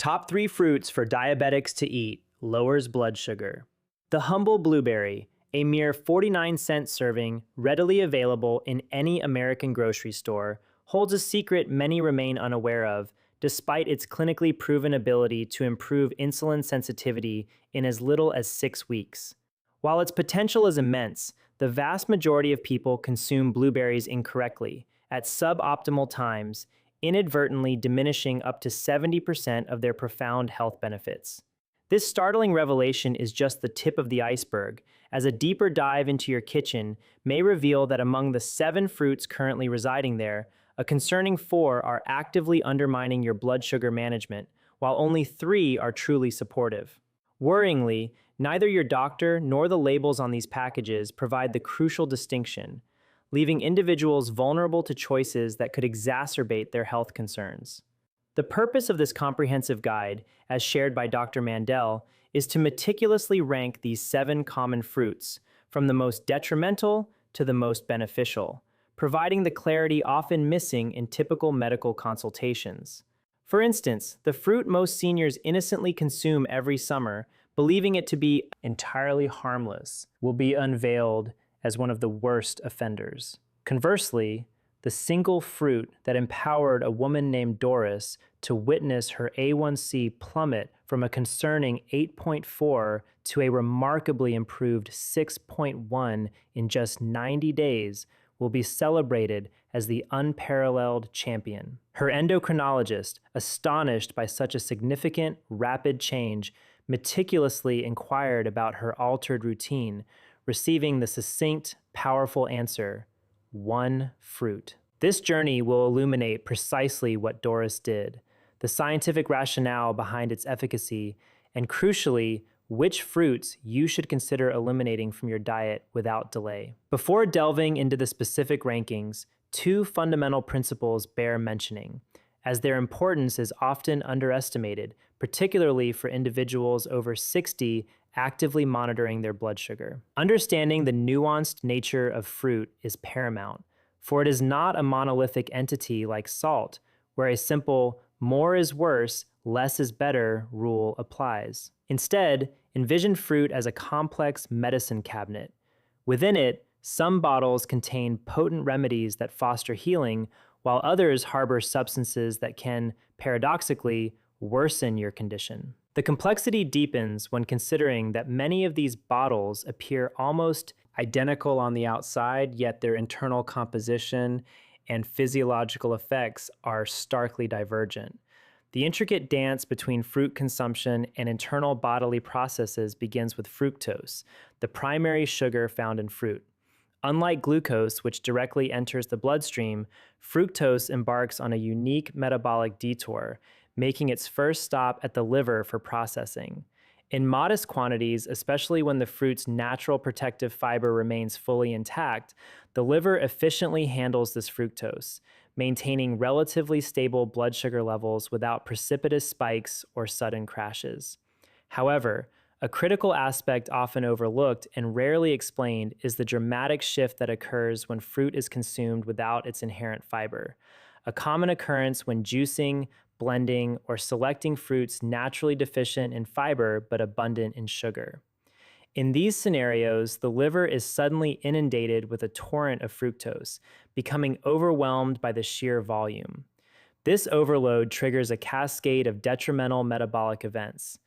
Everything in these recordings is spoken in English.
Top 3 fruits for diabetics to eat, lowers blood sugar. The humble blueberry, a mere 49-cent serving, readily available in any American grocery store, holds a secret many remain unaware of, despite its clinically proven ability to improve insulin sensitivity in as little as 6 weeks. While its potential is immense, the vast majority of people consume blueberries incorrectly, at suboptimal times, inadvertently diminishing up to 70% of their profound health benefits. This startling revelation is just the tip of the iceberg, as a deeper dive into your kitchen may reveal that among the 7 fruits currently residing there, a concerning 4 are actively undermining your blood sugar management, while only 3 are truly supportive. Worryingly, neither your doctor nor the labels on these packages provide the crucial distinction, leaving individuals vulnerable to choices that could exacerbate their health concerns. The purpose of this comprehensive guide, as shared by Dr. Mandell, is to meticulously rank these 7 common fruits, from the most detrimental to the most beneficial, providing the clarity often missing in typical medical consultations. For instance, the fruit most seniors innocently consume every summer, believing it to be entirely harmless, will be unveiled as one of the worst offenders. Conversely, the single fruit that empowered a woman named Doris to witness her A1C plummet from a concerning 8.4 to a remarkably improved 6.1 in just 90 days will be celebrated as the unparalleled champion. Her endocrinologist, astonished by such a significant, rapid change, meticulously inquired about her altered routine, receiving the succinct, powerful answer: 1 fruit. This journey will illuminate precisely what Doris did, the scientific rationale behind its efficacy, and crucially, which fruits you should consider eliminating from your diet without delay. Before delving into the specific rankings, 2 fundamental principles bear mentioning, as their importance is often underestimated, particularly for individuals over 60 actively monitoring their blood sugar. Understanding the nuanced nature of fruit is paramount, for it is not a monolithic entity like salt, where a simple more is worse, less is better rule applies. Instead, envision fruit as a complex medicine cabinet. Within it, some bottles contain potent remedies that foster healing, while others harbor substances that can, paradoxically, worsen your condition. The complexity deepens when considering that many of these bottles appear almost identical on the outside, yet their internal composition and physiological effects are starkly divergent. The intricate dance between fruit consumption and internal bodily processes begins with fructose, the primary sugar found in fruit. Unlike glucose, which directly enters the bloodstream, fructose embarks on a unique metabolic detour, making its first stop at the liver for processing. In modest quantities, especially when the fruit's natural protective fiber remains fully intact, the liver efficiently handles this fructose, maintaining relatively stable blood sugar levels without precipitous spikes or sudden crashes. However, a critical aspect often overlooked and rarely explained is the dramatic shift that occurs when fruit is consumed without its inherent fiber, a common occurrence when juicing, blending, or selecting fruits naturally deficient in fiber but abundant in sugar. In these scenarios, the liver is suddenly inundated with a torrent of fructose, becoming overwhelmed by the sheer volume. This overload triggers a cascade of detrimental metabolic events.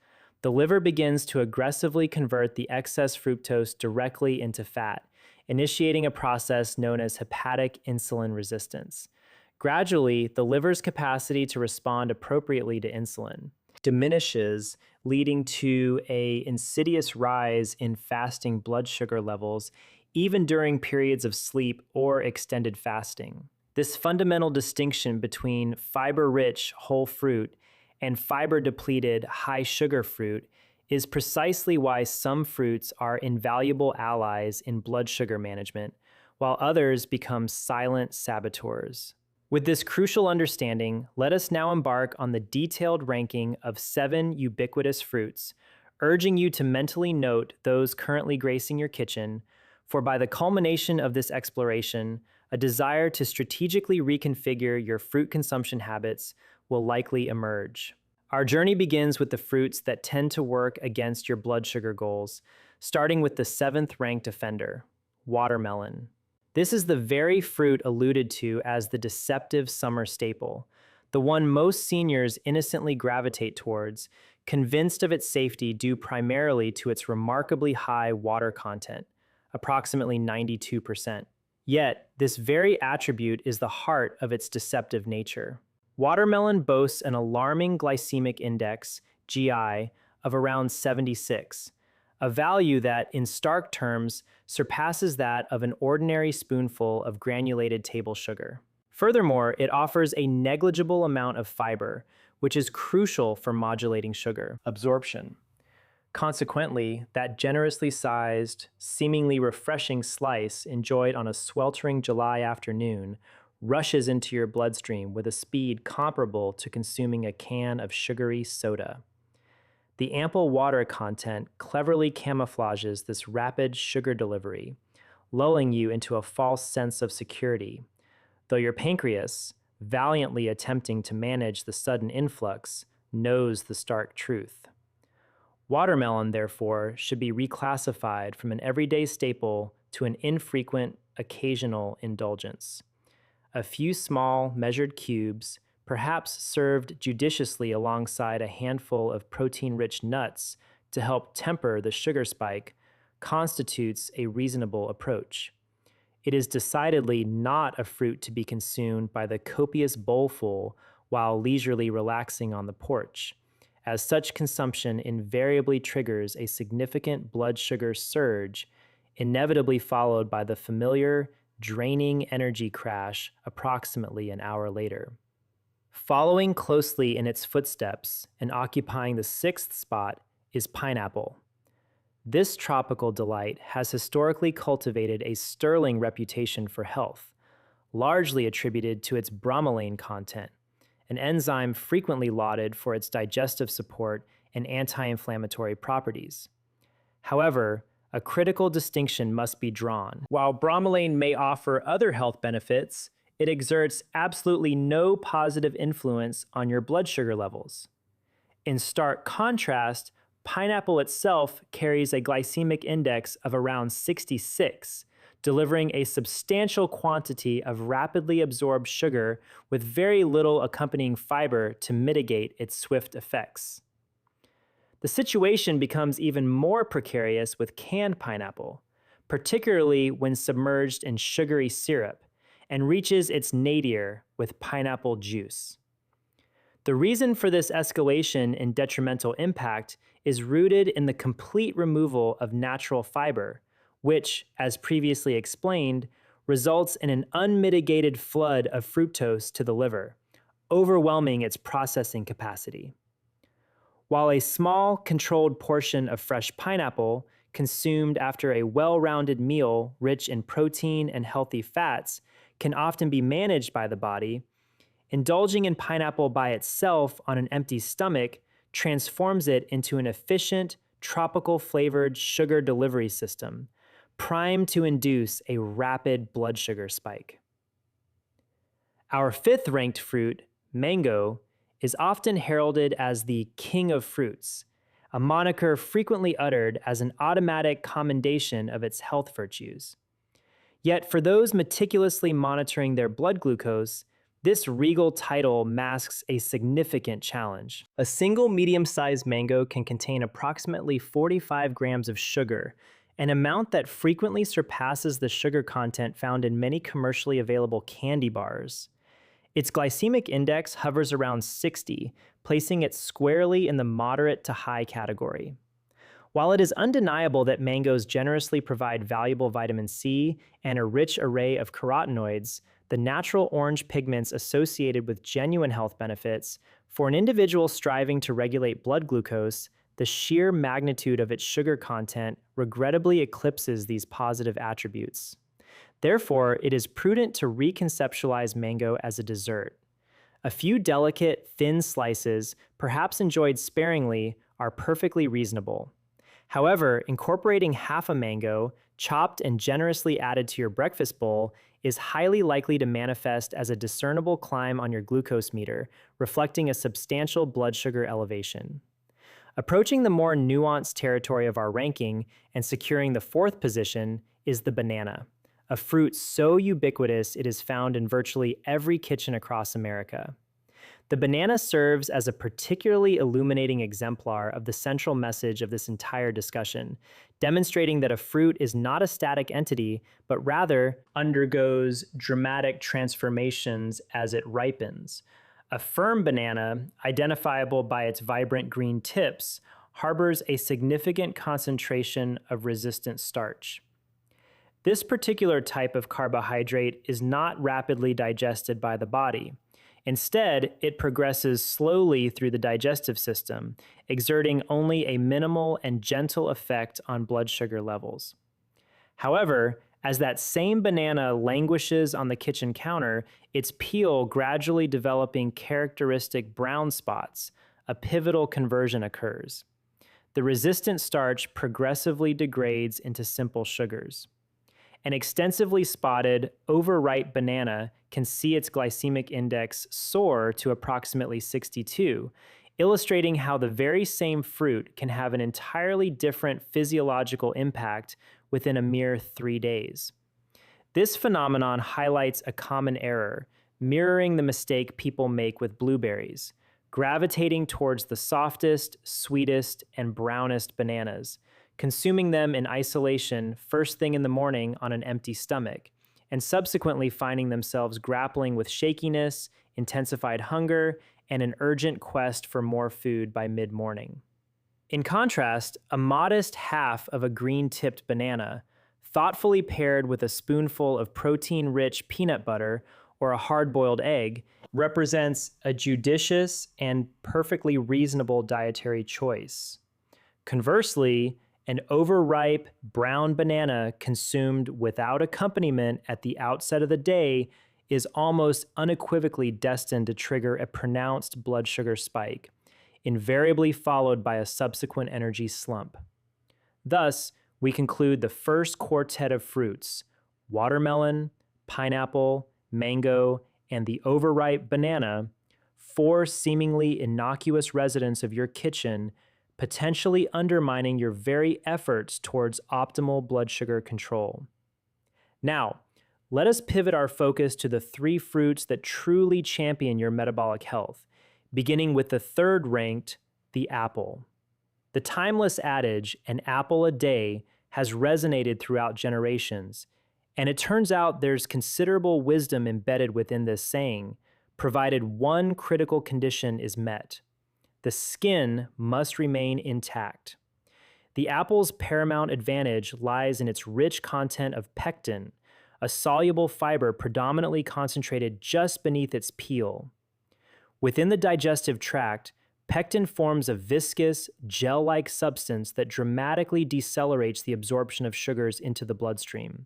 The liver begins to aggressively convert the excess fructose directly into fat, initiating a process known as hepatic insulin resistance. Gradually, the liver's capacity to respond appropriately to insulin diminishes, leading to an insidious rise in fasting blood sugar levels, even during periods of sleep or extended fasting. This fundamental distinction between fiber-rich whole fruit and fiber-depleted high-sugar fruit is precisely why some fruits are invaluable allies in blood sugar management, while others become silent saboteurs. With this crucial understanding, let us now embark on the detailed ranking of 7 ubiquitous fruits, urging you to mentally note those currently gracing your kitchen, for by the culmination of this exploration, a desire to strategically reconfigure your fruit consumption habits will likely emerge. Our journey begins with the fruits that tend to work against your blood sugar goals, starting with the 7th ranked offender, watermelon. This is the very fruit alluded to as the deceptive summer staple, the one most seniors innocently gravitate towards, convinced of its safety due primarily to its remarkably high water content, approximately 92%. Yet, this very attribute is the heart of its deceptive nature. Watermelon boasts an alarming glycemic index, GI, of around 76, a value that, in stark terms, surpasses that of an ordinary spoonful of granulated table sugar. Furthermore, it offers a negligible amount of fiber, which is crucial for modulating sugar absorption. Consequently, that generously sized, seemingly refreshing slice enjoyed on a sweltering July afternoon rushes into your bloodstream with a speed comparable to consuming a can of sugary soda. The ample water content cleverly camouflages this rapid sugar delivery, lulling you into a false sense of security, though your pancreas, valiantly attempting to manage the sudden influx, knows the stark truth. Watermelon, therefore, should be reclassified from an everyday staple to an infrequent, occasional indulgence. A few small, measured cubes, perhaps served judiciously alongside a handful of protein-rich nuts to help temper the sugar spike, constitutes a reasonable approach. It is decidedly not a fruit to be consumed by the copious bowlful while leisurely relaxing on the porch, as such consumption invariably triggers a significant blood sugar surge, inevitably followed by the familiar, draining energy crash approximately an hour later. Following closely in its footsteps and occupying the 6th spot is pineapple. This tropical delight has historically cultivated a sterling reputation for health, largely attributed to its bromelain content, an enzyme frequently lauded for its digestive support and anti-inflammatory properties. However, a critical distinction must be drawn. While bromelain may offer other health benefits, it exerts absolutely no positive influence on your blood sugar levels. In stark contrast, pineapple itself carries a glycemic index of around 66, delivering a substantial quantity of rapidly absorbed sugar with very little accompanying fiber to mitigate its swift effects. The situation becomes even more precarious with canned pineapple, particularly when submerged in sugary syrup, and reaches its nadir with pineapple juice. The reason for this escalation in detrimental impact is rooted in the complete removal of natural fiber, which, as previously explained, results in an unmitigated flood of fructose to the liver, overwhelming its processing capacity. While a small, controlled portion of fresh pineapple, consumed after a well-rounded meal rich in protein and healthy fats, can often be managed by the body, indulging in pineapple by itself on an empty stomach transforms it into an efficient, tropical-flavored sugar delivery system, primed to induce a rapid blood sugar spike. Our 5th ranked fruit, mango, is often heralded as the king of fruits, a moniker frequently uttered as an automatic commendation of its health virtues. Yet for those meticulously monitoring their blood glucose, this regal title masks a significant challenge. A single medium-sized mango can contain approximately 45 grams of sugar, an amount that frequently surpasses the sugar content found in many commercially available candy bars. Its glycemic index hovers around 60, placing it squarely in the moderate to high category. While it is undeniable that mangoes generously provide valuable vitamin C and a rich array of carotenoids, the natural orange pigments associated with genuine health benefits, for an individual striving to regulate blood glucose, the sheer magnitude of its sugar content regrettably eclipses these positive attributes. Therefore, it is prudent to reconceptualize mango as a dessert. A few delicate, thin slices, perhaps enjoyed sparingly, are perfectly reasonable. However, incorporating half a mango, chopped and generously added to your breakfast bowl, is highly likely to manifest as a discernible climb on your glucose meter, reflecting a substantial blood sugar elevation. Approaching the more nuanced territory of our ranking and securing the fourth position is the banana, a fruit so ubiquitous it is found in virtually every kitchen across America. The banana serves as a particularly illuminating exemplar of the central message of this entire discussion, demonstrating that a fruit is not a static entity, but rather undergoes dramatic transformations as it ripens. A firm banana, identifiable by its vibrant green tips, harbors a significant concentration of resistant starch. This particular type of carbohydrate is not rapidly digested by the body. Instead, it progresses slowly through the digestive system, exerting only a minimal and gentle effect on blood sugar levels. However, as that same banana languishes on the kitchen counter, its peel gradually developing characteristic brown spots, a pivotal conversion occurs. The resistant starch progressively degrades into simple sugars. An extensively spotted, overripe banana can see its glycemic index soar to approximately 62, illustrating how the very same fruit can have an entirely different physiological impact within a mere 3 days. This phenomenon highlights a common error, mirroring the mistake people make with blueberries, gravitating towards the softest, sweetest, and brownest bananas, consuming them in isolation first thing in the morning on an empty stomach, and subsequently finding themselves grappling with shakiness, intensified hunger, and an urgent quest for more food by mid-morning. In contrast, a modest half of a green-tipped banana, thoughtfully paired with a spoonful of protein-rich peanut butter or a hard-boiled egg, represents a judicious and perfectly reasonable dietary choice. Conversely, an overripe brown banana consumed without accompaniment at the outset of the day is almost unequivocally destined to trigger a pronounced blood sugar spike, invariably followed by a subsequent energy slump. Thus, we conclude the first quartet of fruits, watermelon, pineapple, mango, and the overripe banana, 4 seemingly innocuous residents of your kitchen, potentially undermining your very efforts towards optimal blood sugar control. Now, let us pivot our focus to the 3 fruits that truly champion your metabolic health, beginning with the third ranked, the apple. The timeless adage, an apple a day, has resonated throughout generations, and it turns out there's considerable wisdom embedded within this saying, provided one critical condition is met. The skin must remain intact. The apple's paramount advantage lies in its rich content of pectin, a soluble fiber predominantly concentrated just beneath its peel. Within the digestive tract, pectin forms a viscous, gel-like substance that dramatically decelerates the absorption of sugars into the bloodstream.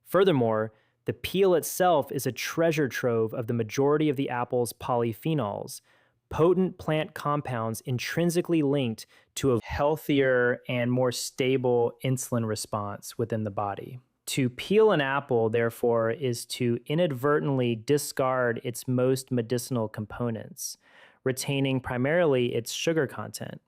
Furthermore, the peel itself is a treasure trove of the majority of the apple's polyphenols, potent plant compounds intrinsically linked to a healthier and more stable insulin response within the body. To peel an apple, therefore, is to inadvertently discard its most medicinal components, retaining primarily its sugar content.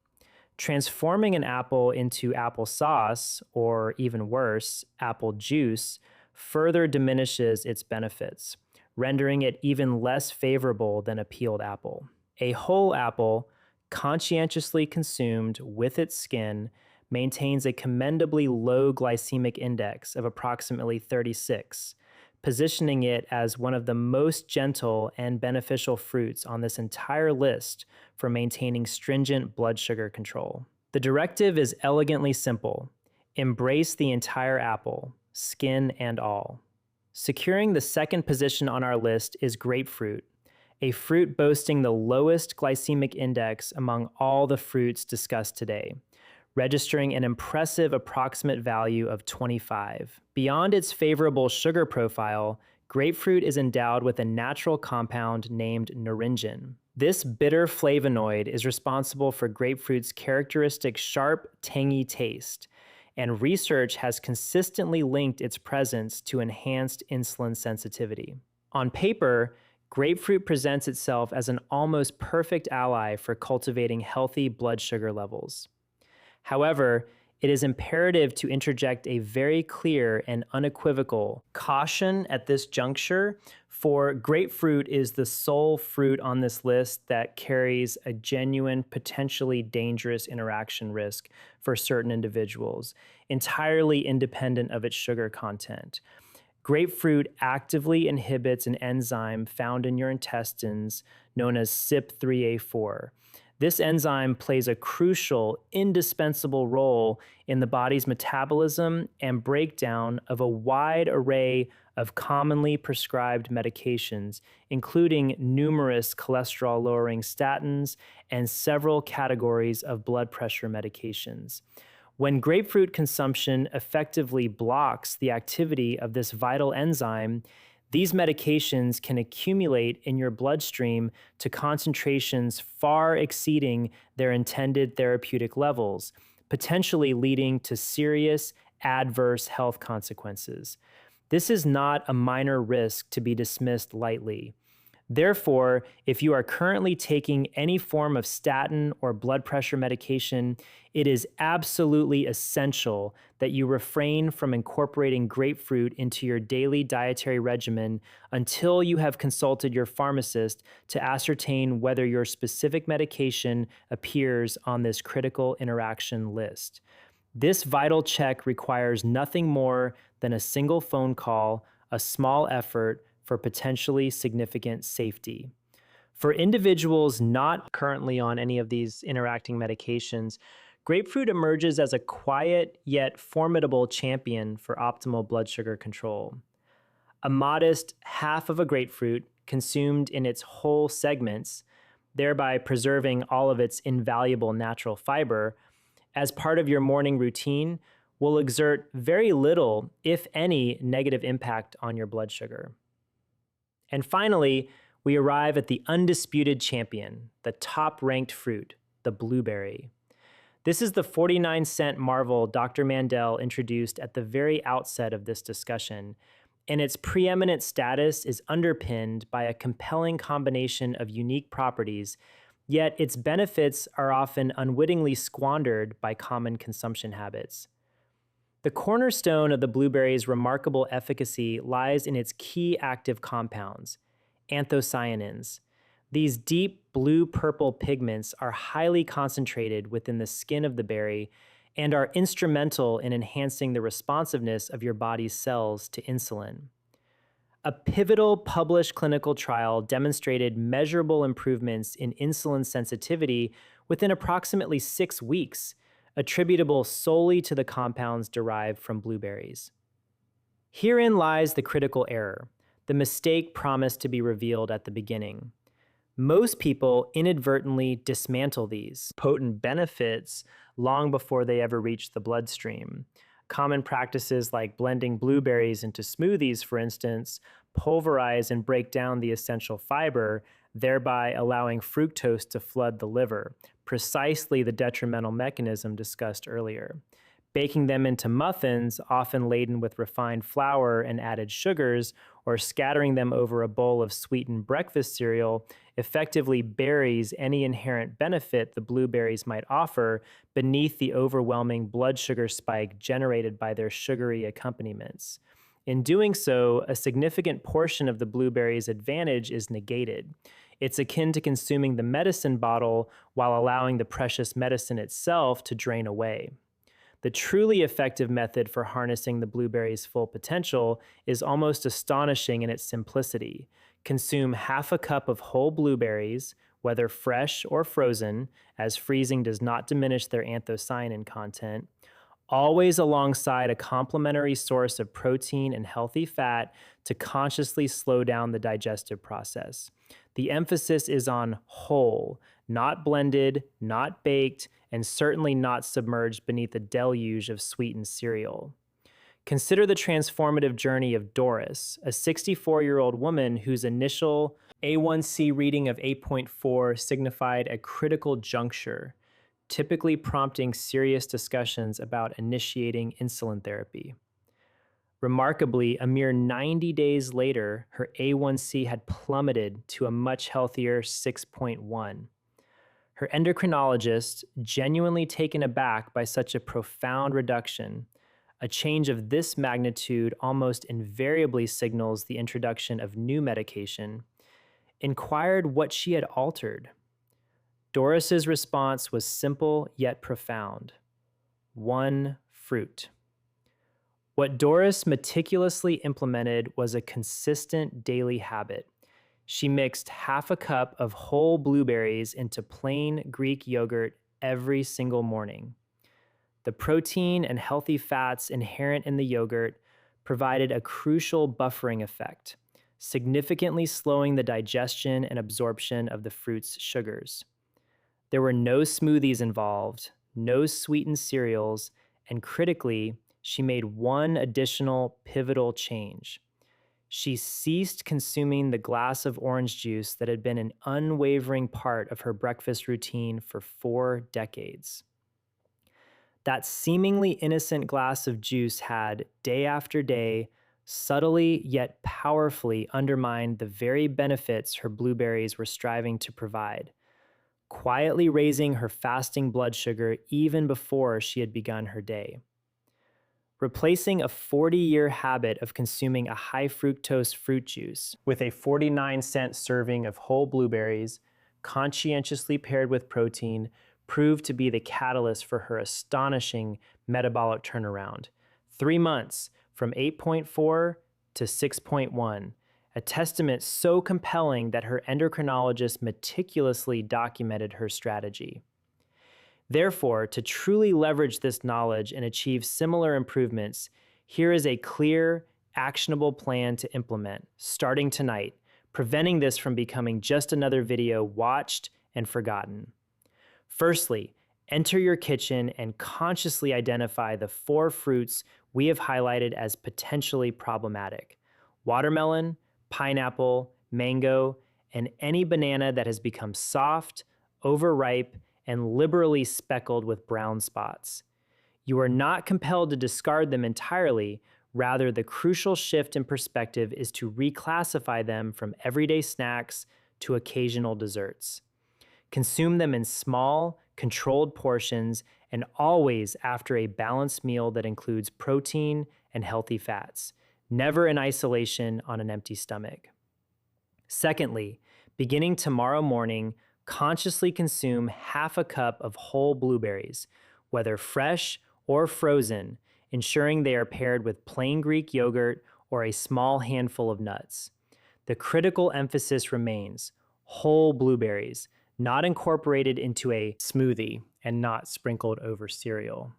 Transforming an apple into applesauce, or even worse, apple juice, further diminishes its benefits, rendering it even less favorable than a peeled apple. A whole apple, conscientiously consumed with its skin, maintains a commendably low glycemic index of approximately 36, positioning it as one of the most gentle and beneficial fruits on this entire list for maintaining stringent blood sugar control. The directive is elegantly simple: embrace the entire apple, skin and all. Securing the second position on our list is grapefruit, a fruit boasting the lowest glycemic index among all the fruits discussed today, registering an impressive approximate value of 25. Beyond its favorable sugar profile, grapefruit is endowed with a natural compound named naringin. This bitter flavonoid is responsible for grapefruit's characteristic sharp, tangy taste, and research has consistently linked its presence to enhanced insulin sensitivity. On paper, grapefruit presents itself as an almost perfect ally for cultivating healthy blood sugar levels. However, it is imperative to interject a very clear and unequivocal caution at this juncture, for grapefruit is the sole fruit on this list that carries a genuine, potentially dangerous interaction risk for certain individuals, entirely independent of its sugar content. Grapefruit actively inhibits an enzyme found in your intestines known as CYP3A4. This enzyme plays a crucial, indispensable role in the body's metabolism and breakdown of a wide array of commonly prescribed medications, including numerous cholesterol-lowering statins and several categories of blood pressure medications. When grapefruit consumption effectively blocks the activity of this vital enzyme, these medications can accumulate in your bloodstream to concentrations far exceeding their intended therapeutic levels, potentially leading to serious adverse health consequences. This is not a minor risk to be dismissed lightly. Therefore, if you are currently taking any form of statin or blood pressure medication, it is absolutely essential that you refrain from incorporating grapefruit into your daily dietary regimen until you have consulted your pharmacist to ascertain whether your specific medication appears on this critical interaction list. This vital check requires nothing more than a single phone call, a small effort, for potentially significant safety. For individuals not currently on any of these interacting medications, grapefruit emerges as a quiet yet formidable champion for optimal blood sugar control. A modest half of a grapefruit consumed in its whole segments, thereby preserving all of its invaluable natural fiber, as part of your morning routine will exert very little, if any, negative impact on your blood sugar. And finally, we arrive at the undisputed champion, the top-ranked fruit, the blueberry. This is the 49-cent marvel Dr. Mandell introduced at the very outset of this discussion, and its preeminent status is underpinned by a compelling combination of unique properties, yet its benefits are often unwittingly squandered by common consumption habits. The cornerstone of the blueberry's remarkable efficacy lies in its key active compounds, anthocyanins. These deep blue-purple pigments are highly concentrated within the skin of the berry and are instrumental in enhancing the responsiveness of your body's cells to insulin. A pivotal published clinical trial demonstrated measurable improvements in insulin sensitivity within approximately 6 weeks, attributable solely to the compounds derived from blueberries. Herein lies the critical error, the mistake promised to be revealed at the beginning. Most people inadvertently dismantle these potent benefits long before they ever reach the bloodstream. Common practices like blending blueberries into smoothies, for instance, pulverize and break down the essential fiber, thereby allowing fructose to flood the liver, precisely the detrimental mechanism discussed earlier. Baking them into muffins, often laden with refined flour and added sugars, or scattering them over a bowl of sweetened breakfast cereal effectively buries any inherent benefit the blueberries might offer beneath the overwhelming blood sugar spike generated by their sugary accompaniments. In doing so, a significant portion of the blueberry's advantage is negated. It's akin to consuming the medicine bottle while allowing the precious medicine itself to drain away. The truly effective method for harnessing the blueberry's full potential is almost astonishing in its simplicity. Consume half a cup of whole blueberries, whether fresh or frozen, as freezing does not diminish their anthocyanin content, always alongside a complementary source of protein and healthy fat to consciously slow down the digestive process. The emphasis is on whole, not blended, not baked, and certainly not submerged beneath a deluge of sweetened cereal. Consider the transformative journey of Doris, a 64-year-old woman whose initial A1C reading of 8.4 signified a critical juncture. typically prompting serious discussions about initiating insulin therapy. Remarkably, a mere 90 days later, her A1C had plummeted to a much healthier 6.1. Her endocrinologist, genuinely taken aback by such a profound reduction, a change of this magnitude almost invariably signals the introduction of new medication, inquired what she had altered. Doris's response was simple yet profound: one fruit. What Doris meticulously implemented was a consistent daily habit. She mixed half a cup of whole blueberries into plain Greek yogurt every single morning. The protein and healthy fats inherent in the yogurt provided a crucial buffering effect, significantly slowing the digestion and absorption of the fruit's sugars. There were no smoothies involved, no sweetened cereals, and critically, she made one additional pivotal change. She ceased consuming the glass of orange juice that had been an unwavering part of her breakfast routine for 4 decades. That seemingly innocent glass of juice had, day after day, subtly yet powerfully undermined the very benefits her blueberries were striving to provide, quietly raising her fasting blood sugar even before she had begun her day. Replacing a 40-year habit of consuming a high-fructose fruit juice with a 49-cent serving of whole blueberries, conscientiously paired with protein, proved to be the catalyst for her astonishing metabolic turnaround. 3 months, from 8.4 to 6.1, a testament so compelling that her endocrinologist meticulously documented her strategy. Therefore, to truly leverage this knowledge and achieve similar improvements, here is a clear, actionable plan to implement, starting tonight, preventing this from becoming just another video watched and forgotten. Firstly, enter your kitchen and consciously identify the 4 fruits we have highlighted as potentially problematic: watermelon, pineapple, mango, and any banana that has become soft, overripe, and liberally speckled with brown spots. You are not compelled to discard them entirely. Rather, the crucial shift in perspective is to reclassify them from everyday snacks to occasional desserts. Consume them in small, controlled portions, and always after a balanced meal that includes protein and healthy fats, never in isolation on an empty stomach. Secondly, beginning tomorrow morning, consciously consume half a cup of whole blueberries, whether fresh or frozen, ensuring they are paired with plain Greek yogurt or a small handful of nuts. The critical emphasis remains whole blueberries, not incorporated into a smoothie and not sprinkled over cereal.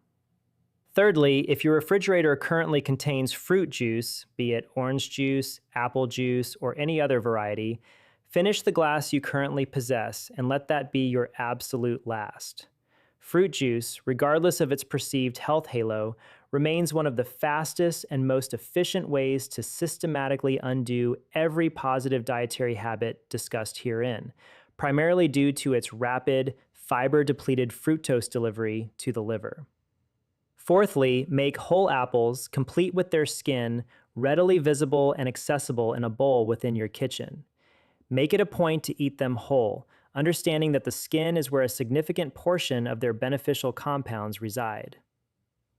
Thirdly, if your refrigerator currently contains fruit juice, be it orange juice, apple juice, or any other variety, finish the glass you currently possess and let that be your absolute last. Fruit juice, regardless of its perceived health halo, remains one of the fastest and most efficient ways to systematically undo every positive dietary habit discussed herein, primarily due to its rapid, fiber-depleted fructose delivery to the liver. Fourthly, make whole apples, complete with their skin, readily visible and accessible in a bowl within your kitchen. Make it a point to eat them whole, understanding that the skin is where a significant portion of their beneficial compounds reside.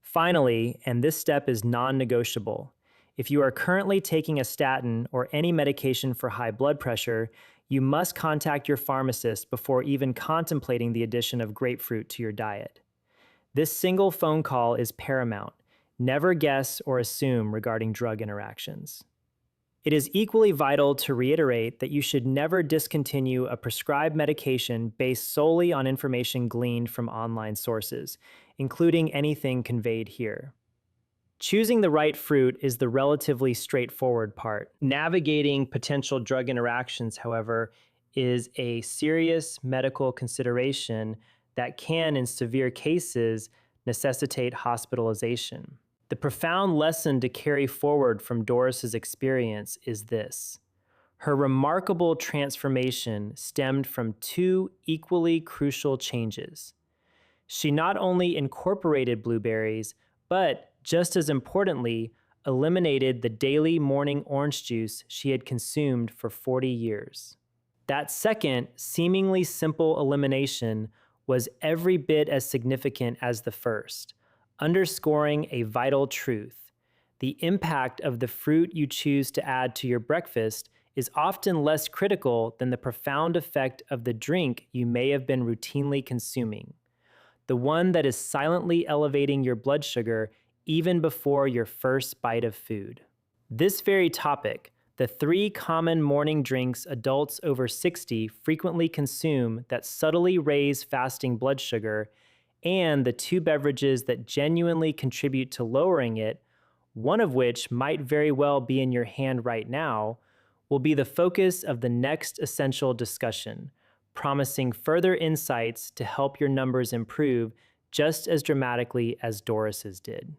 Finally, and this step is non-negotiable, if you are currently taking a statin or any medication for high blood pressure, you must contact your pharmacist before even contemplating the addition of grapefruit to your diet. This single phone call is paramount. Never guess or assume regarding drug interactions. It is equally vital to reiterate that you should never discontinue a prescribed medication based solely on information gleaned from online sources, including anything conveyed here. Choosing the right fruit is the relatively straightforward part. Navigating potential drug interactions, however, is a serious medical consideration that can, in severe cases, necessitate hospitalization. The profound lesson to carry forward from Doris's experience is this: her remarkable transformation stemmed from 2 equally crucial changes. She not only incorporated blueberries, but just as importantly, eliminated the daily morning orange juice she had consumed for 40 years. That second, seemingly simple elimination was every bit as significant as the first, underscoring a vital truth. The impact of the fruit you choose to add to your breakfast is often less critical than the profound effect of the drink you may have been routinely consuming, the one that is silently elevating your blood sugar even before your first bite of food. This very topic, the 3 common morning drinks adults over 60 frequently consume that subtly raise fasting blood sugar, and the 2 beverages that genuinely contribute to lowering it, one of which might very well be in your hand right now, will be the focus of the next essential discussion, promising further insights to help your numbers improve just as dramatically as Doris's did.